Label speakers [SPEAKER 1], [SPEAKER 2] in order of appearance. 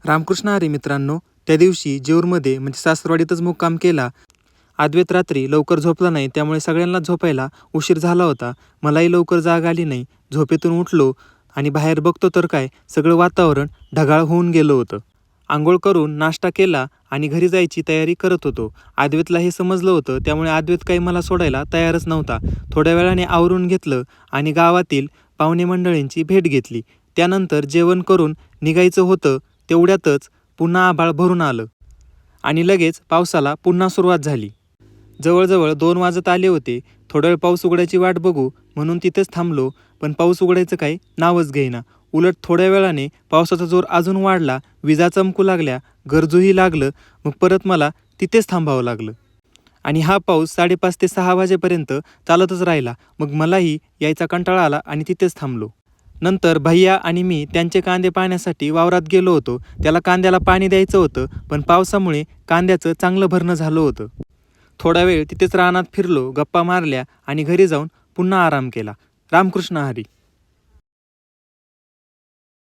[SPEAKER 1] रामकृष्ण हरी मित्रांनो, त्या दिवशी जेऊरमध्ये म्हणजे सासरवाडीतच मुक्काम केला. अद्वैत रात्री लवकर झोपला नाही, त्यामुळे सगळ्यांना झोपायला उशीर झाला होता. मलाही लवकर जाग आली नाही. झोपेतून उठलो आणि बाहेर बघतो तर काय, सगळं वातावरण ढगाळ होऊन गेलं होतं. आंघोळ करून नाश्ता केला आणि घरी जायची तयारी करत होतो. अद्वैतला हे समजलं होतं, त्यामुळे अद्वैत काही मला सोडायला तयारच नव्हता. थोड्या वेळाने आवरून घेतलं आणि गावातील पाहुणे मंडळींची भेट घेतली. त्यानंतर जेवण करून निघायचं होतं, तेवढ्यातच पुन्हा आभाळ भरून आलं आणि लगेच पावसाला पुन्हा सुरुवात झाली. जवळजवळ 2 वाजत आले होते. थोडा वेळ पाऊस उघडायची वाट बघू म्हणून तिथेच थांबलो, पण पाऊस उघडायचं काही नावच घेईना. उलट थोड्या वेळाने पावसाचा जोर अजून वाढला, विजा चमकू लागल्या, गरजूही लागलं. मग परत मला तिथेच थांबावं लागलं आणि हा पाऊस 5:30 ते 6 वाजेपर्यंत चालतच राहिला. मग मलाही यायचा कंटाळा आला आणि तिथेच थांबलो. नंतर भैया आणि मी त्यांचे कांदे पाहण्यासाठी वावरात गेलो होतो. त्याला कांद्याला पाणी द्यायचं होतं, पण पावसामुळे कांद्याचं चांगलं भरणं झालं होतं. थोडा वेळ तिथेच रानात फिरलो, गप्पा मारल्या आणि घरी जाऊन पुन्हा आराम केला. रामकृष्ण हरी.